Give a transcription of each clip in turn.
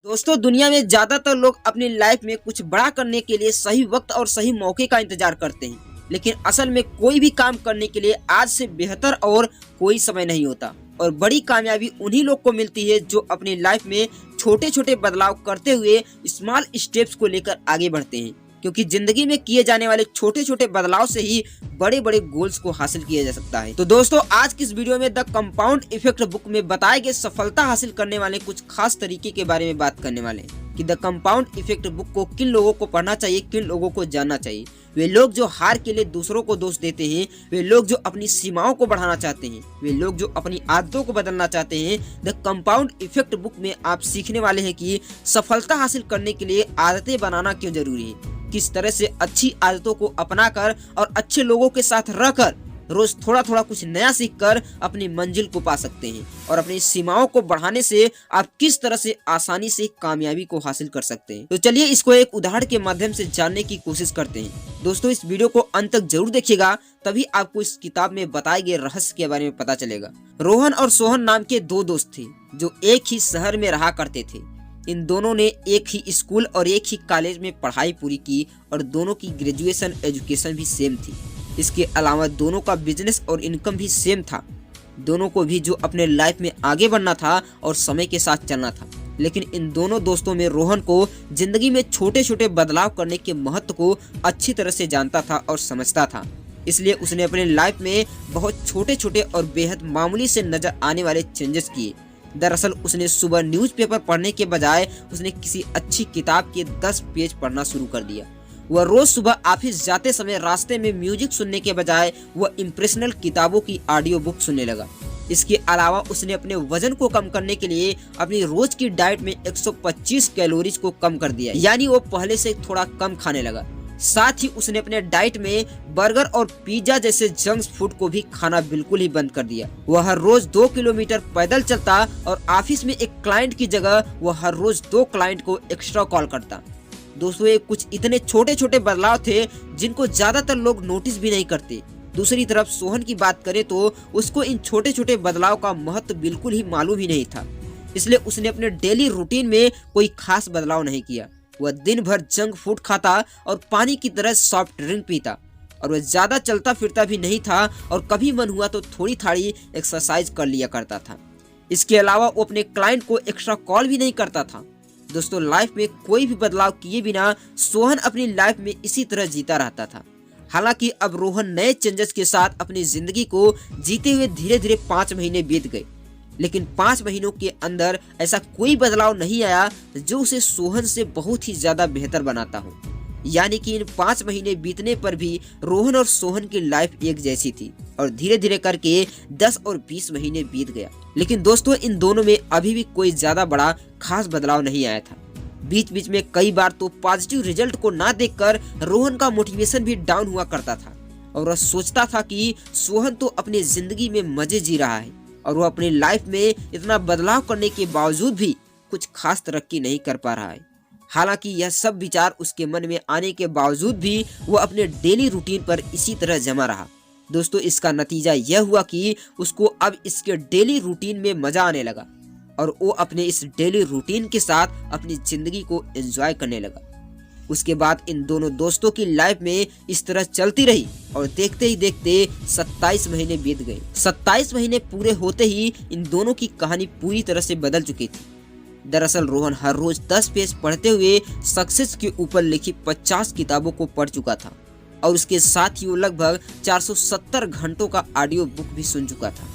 दोस्तों, दुनिया में ज्यादातर लोग अपनी लाइफ में कुछ बड़ा करने के लिए सही वक्त और सही मौके का इंतजार करते हैं, लेकिन असल में कोई भी काम करने के लिए आज से बेहतर और कोई समय नहीं होता। और बड़ी कामयाबी उन्हीं लोग को मिलती है जो अपनी लाइफ में छोटे छोटे बदलाव करते हुए स्मॉल स्टेप्स को लेकर आगे बढ़ते हैं, क्योंकि जिंदगी में किए जाने वाले छोटे छोटे बदलाव से ही बड़े बड़े गोल्स को हासिल किया जा सकता है। तो दोस्तों, आज की इस वीडियो में द कंपाउंड इफेक्ट बुक में बताए गए सफलता हासिल करने वाले कुछ खास तरीके के बारे में बात करने वाले हैं कि द कंपाउंड इफेक्ट बुक को किन लोगों को पढ़ना चाहिए, किन लोगों को जानना चाहिए। वे लोग जो हार के लिए दूसरों को दोष देते हैं, वे लोग जो अपनी सीमाओं को बढ़ाना चाहते हैं, वे लोग जो अपनी आदतों को बदलना चाहते हैं। द कंपाउंड इफेक्ट बुक में आप सीखने वाले हैं कि सफलता हासिल करने के लिए आदतें बनाना क्यों जरूरी है, किस तरह से अच्छी आदतों को अपनाकर और अच्छे लोगों के साथ रहकर रोज थोड़ा थोड़ा कुछ नया सीखकर अपनी मंजिल को पा सकते हैं, और अपनी सीमाओं को बढ़ाने से आप किस तरह से आसानी से कामयाबी को हासिल कर सकते हैं। तो चलिए इसको एक उदाहरण के माध्यम से जानने की कोशिश करते हैं। दोस्तों, इस वीडियो को अंत तक जरूर देखिएगा, तभी आपको इस किताब में बताए गए रहस्य के बारे में पता चलेगा। रोहन और सोहन नाम के दो दोस्त थे जो एक ही शहर में रहा करते थे। इन दोनों ने एक ही स्कूल और एक ही कॉलेज में पढ़ाई पूरी की और दोनों की ग्रेजुएशन एजुकेशन भी सेम थी। इसके अलावा दोनों का बिजनेस और इनकम भी सेम था। दोनों को भी जो अपने लाइफ में आगे बढ़ना था और समय के साथ चलना था, लेकिन इन दोनों दोस्तों में रोहन को जिंदगी में छोटे छोटे बदलाव करने के महत्व को अच्छी तरह से जानता था और समझता था। इसलिए उसने अपने लाइफ में बहुत छोटे छोटे और बेहद मामूली से नजर आने वाले चेंजेस किए। दरअसल उसने सुबह न्यूज़पेपर पढ़ने के बजाय उसने किसी अच्छी किताब के 10 पेज पढ़ना शुरू कर दिया। वह रोज सुबह ऑफिस जाते समय रास्ते में म्यूजिक सुनने के बजाय वह इम्प्रेशनल किताबों की ऑडियो बुक सुनने लगा। इसके अलावा उसने अपने वजन को कम करने के लिए अपनी रोज की डाइट में 125 कैलोरीज को कम कर दिया, यानी वो पहले से थोड़ा कम खाने लगा। साथ ही उसने अपने डाइट में बर्गर और पिज्जा जैसे जंक फूड को भी खाना बिल्कुल ही बंद कर दिया। वह हर रोज 2 किलोमीटर पैदल चलता और ऑफिस में एक क्लाइंट की जगह वह हर रोज 2 क्लाइंट को एक्स्ट्रा कॉल करता। दोस्तों, ये कुछ इतने छोटे छोटे बदलाव थे जिनको ज्यादातर लोग नोटिस भी नहीं करते। दूसरी तरफ सोहन की बात करें तो उसको इन छोटे छोटे बदलाव का महत्व बिल्कुल ही मालूम ही नहीं था। इसलिए उसने अपने डेली रूटीन में कोई खास बदलाव नहीं किया। वह दिन भर जंक फूड खाता और पानी की तरह सॉफ्ट ड्रिंक पीता, और वह ज्यादा चलता फिरता भी नहीं था और कभी मन हुआ तो थोड़ी थाड़ी एक्सरसाइज कर लिया करता था। इसके अलावा वो अपने क्लाइंट को एक्स्ट्रा कॉल भी नहीं करता था। दोस्तों, लाइफ में कोई भी बदलाव किए बिना सोहन अपनी लाइफ में इसी तरह जीता रहता था। हालांकि अब रोहन नए चेंजेस के साथ अपनी जिंदगी को जीते हुए धीरे धीरे 5 महीने बीत गए, लेकिन 5 महीनों के अंदर ऐसा कोई बदलाव नहीं आया जो उसे सोहन से बहुत ही ज्यादा बेहतर बनाता हो। यानी कि इन 5 महीने बीतने पर भी रोहन और सोहन की लाइफ एक जैसी थी, और धीरे धीरे करके 10 और 20 महीने बीत गया। लेकिन दोस्तों, इन दोनों में अभी भी कोई ज्यादा बड़ा खास बदलाव नहीं आया था। बीच बीच में कई बार तो पॉजिटिव रिजल्ट को ना देखकर रोहन का मोटिवेशन भी डाउन हुआ करता था, और वह सोचता था कि सोहन तो अपनी जिंदगी में मजे जी रहा है और वह अपनी लाइफ में इतना बदलाव करने के बावजूद भी कुछ खास तरक्की नहीं कर पा रहा है। हालांकि यह सब विचार उसके मन में आने के बावजूद भी वह अपने डेली रूटीन पर इसी तरह जमा रहा। दोस्तों, इसका नतीजा यह हुआ कि उसको अब इसके डेली रूटीन में मजा आने लगा, और वो अपने इस डेली रूटीन के साथ अपनी जिंदगी को एंजॉय करने लगा। उसके बाद इन दोनों दोस्तों की लाइफ में इस तरह चलती रही, और देखते ही देखते 27 महीने बीत गए। 27 महीने पूरे होते ही इन दोनों की कहानी पूरी तरह से बदल चुकी थी। दरअसल रोहन हर रोज 10 पेज पढ़ते हुए सक्सेस के ऊपर लिखी 50 किताबों को पढ़ चुका था, और उसके साथ ही वो लगभग 470 घंटों का ऑडियो बुक भी सुन चुका था।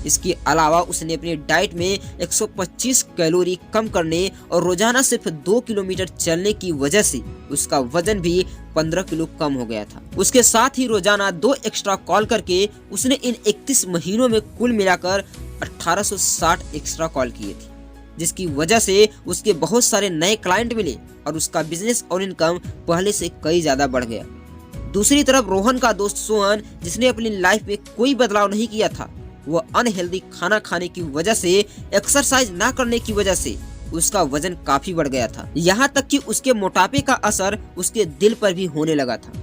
इसके अलावा उसने अपनी डाइट में 125 कैलोरी कम करने और रोजाना सिर्फ 2 किलोमीटर चलने की वजह से उसका वजन भी 15 किलो कम हो गया था। उसके साथ ही रोजाना 2 एक्स्ट्रा कॉल करके उसने इन 31 महीनों में कुल मिलाकर 1860 एक्स्ट्रा कॉल किए थे, जिसकी वजह से उसके बहुत सारे नए क्लाइंट मिले और उसका बिजनेस और इनकम पहले से कई ज्यादा बढ़ गया। दूसरी तरफ रोहन का दोस्त सोहन, जिसने अपनी लाइफ में कोई बदलाव नहीं किया था, वह अनहेल्दी खाना खाने की वजह से, एक्सरसाइज ना करने की वजह से उसका वजन काफी बढ़ गया था। यहाँ तक कि उसके मोटापे का असर उसके दिल पर भी होने लगा था।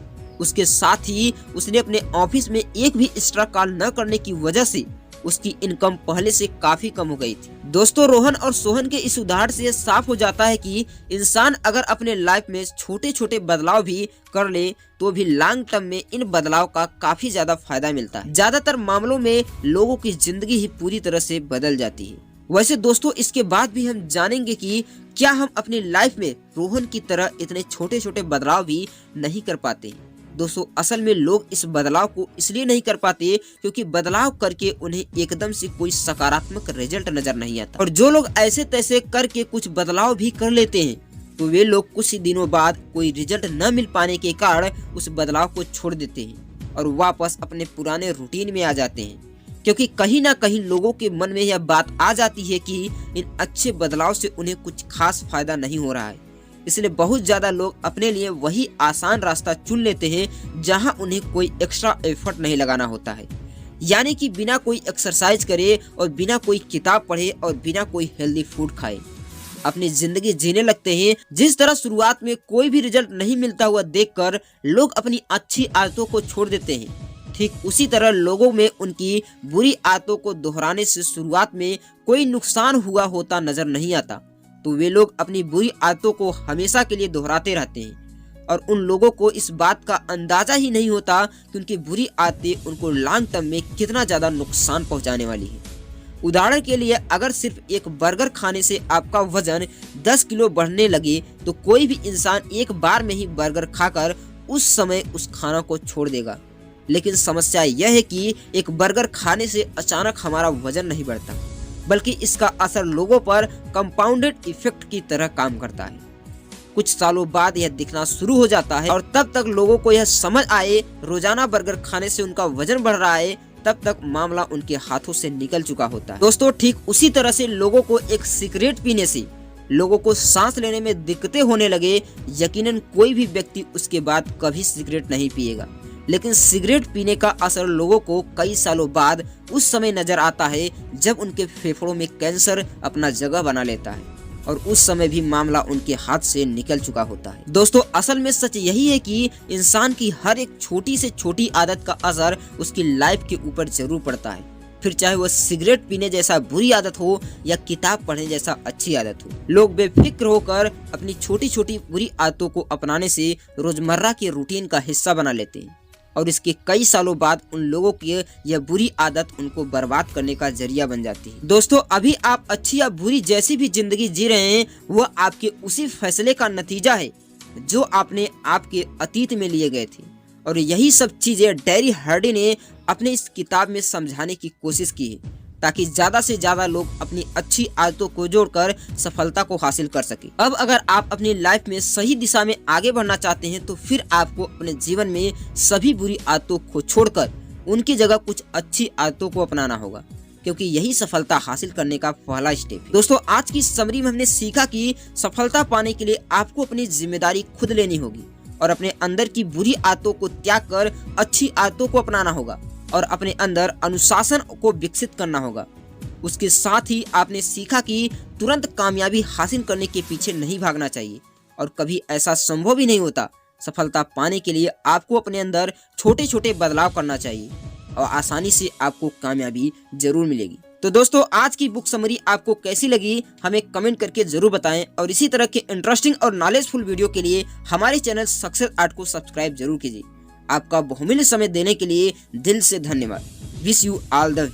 उसके साथ ही उसने अपने ऑफिस में एक भी एक्स्ट्रा कॉल न करने की वजह से उसकी इनकम पहले से काफी कम हो गई थी। दोस्तों, रोहन और सोहन के इस उदाहरण से साफ हो जाता है कि इंसान अगर अपने लाइफ में छोटे छोटे बदलाव भी कर ले तो भी लॉन्ग टर्म में इन बदलाव का काफी ज्यादा फायदा मिलता है। ज्यादातर मामलों में लोगों की जिंदगी ही पूरी तरह से बदल जाती है। वैसे दोस्तों, इसके बाद भी हम जानेंगे कि क्या हम अपनी लाइफ में रोहन की तरह इतने छोटे छोटे बदलाव भी नहीं कर पाते। दोस्तों, असल में लोग इस बदलाव को इसलिए नहीं कर पाते क्योंकि बदलाव करके उन्हें एकदम से कोई सकारात्मक रिजल्ट नजर नहीं आता। और जो लोग ऐसे तैसे करके कुछ बदलाव भी कर लेते हैं तो वे लोग कुछ ही दिनों बाद कोई रिजल्ट न मिल पाने के कारण उस बदलाव को छोड़ देते हैं और वापस अपने पुराने रूटीन में आ जाते हैं, क्योंकि कहीं ना कहीं लोगों के मन में यह बात आ जाती है कि इन अच्छे बदलाव से उन्हें कुछ खास फायदा नहीं हो रहा है। इसलिए बहुत ज्यादा लोग अपने लिए वही आसान रास्ता चुन लेते हैं जहां उन्हें कोई एक्स्ट्रा एफर्ट नहीं लगाना होता है, यानी कि बिना कोई एक्सरसाइज करे और बिना कोई किताब पढ़े और बिना कोई हेल्दी फूड खाए अपनी जिंदगी जीने लगते हैं। जिस तरह शुरुआत में कोई भी रिजल्ट नहीं मिलता हुआ देखकर लोग अपनी अच्छी आदतों को छोड़ देते हैं, ठीक उसी तरह लोगों में उनकी बुरी आदतों को दोहराने से शुरुआत में कोई नुकसान हुआ होता नजर नहीं आता, तो वे लोग अपनी बुरी आदतों को हमेशा के लिए दोहराते रहते हैं और उन लोगों को इस बात का अंदाजा ही नहीं होता कि उनकी बुरी आदतें उनको लॉन्ग टर्म में कितना ज्यादा नुकसान पहुंचाने वाली है। उदाहरण के लिए, अगर सिर्फ एक बर्गर खाने से आपका वजन 10 किलो बढ़ने लगे तो कोई भी इंसान एक बार में ही बर्गर खाकर उस समय उस खाना को छोड़ देगा। लेकिन समस्या यह है कि एक बर्गर खाने से अचानक हमारा वजन नहीं बढ़ता, बल्कि इसका असर लोगों पर कंपाउंडेड इफेक्ट की तरह काम करता है। कुछ सालों बाद यह दिखना शुरू हो जाता है और तब तक लोगों को यह समझ आए रोजाना बर्गर खाने से उनका वजन बढ़ रहा है, तब तक मामला उनके हाथों से निकल चुका होता है। दोस्तों, ठीक उसी तरह से लोगों को एक सिगरेट पीने से लोगों को सांस लेने में दिक्कतें होने लगे, यकीनन कोई भी व्यक्ति उसके बाद कभी सिगरेट नहीं पिएगा। लेकिन सिगरेट पीने का असर लोगों को कई सालों बाद उस समय नजर आता है जब उनके फेफड़ों में कैंसर अपना जगह बना लेता है और उस समय भी मामला उनके हाथ से निकल चुका होता है। दोस्तों, असल में सच यही है कि इंसान की हर एक छोटी से छोटी आदत का असर उसकी लाइफ के ऊपर जरूर पड़ता है, फिर चाहे वह सिगरेट पीने जैसा बुरी आदत हो या किताब पढ़ने जैसा अच्छी आदत हो। लोग बेफिक्र होकर अपनी छोटी छोटी बुरी आदतों को अपनाने से रोजमर्रा के रूटीन का हिस्सा बना लेते हैं और इसके कई सालों बाद उन लोगों की यह बुरी आदत उनको बर्बाद करने का जरिया बन जाती है। दोस्तों, अभी आप अच्छी या बुरी जैसी भी जिंदगी जी रहे हैं वह आपके उसी फैसले का नतीजा है जो आपने आपके अतीत में लिए गए थे, और यही सब चीजें डेरी हार्डी ने अपने इस किताब में समझाने की कोशिश की है ताकि ज्यादा से ज्यादा लोग अपनी अच्छी आदतों को जोड़कर सफलता को हासिल कर सके। अब अगर आप अपनी लाइफ में सही दिशा में आगे बढ़ना चाहते हैं तो फिर आपको अपने जीवन में सभी बुरी आदतों को छोड़कर उनकी जगह कुछ अच्छी आदतों को अपनाना होगा, क्योंकि यही सफलता हासिल करने का पहला स्टेप है। दोस्तों, आज की समरी में हमने सीखा कि सफलता पाने के लिए आपको अपनी जिम्मेदारी खुद लेनी होगी और अपने अंदर की बुरी आदतों को त्याग कर अच्छी आदतों को अपनाना होगा और अपने अंदर अनुशासन को विकसित करना होगा। उसके साथ ही आपने सीखा कि तुरंत कामयाबी हासिल करने के पीछे नहीं भागना चाहिए और कभी ऐसा संभव ही नहीं होता। सफलता पाने के लिए आपको अपने अंदर छोटे छोटे बदलाव करना चाहिए और आसानी से आपको कामयाबी जरूर मिलेगी। तो दोस्तों, आज की बुक समरी आपको कैसी लगी हमें कमेंट करके जरूर बताएं और इसी तरह के इंटरेस्टिंग और नॉलेजफुल वीडियो के लिए हमारे चैनल सक्सेस आर्ट को सब्सक्राइब जरूर कीजिए। आपका बहुमूल्य समय देने के लिए दिल से धन्यवाद। Wish you all the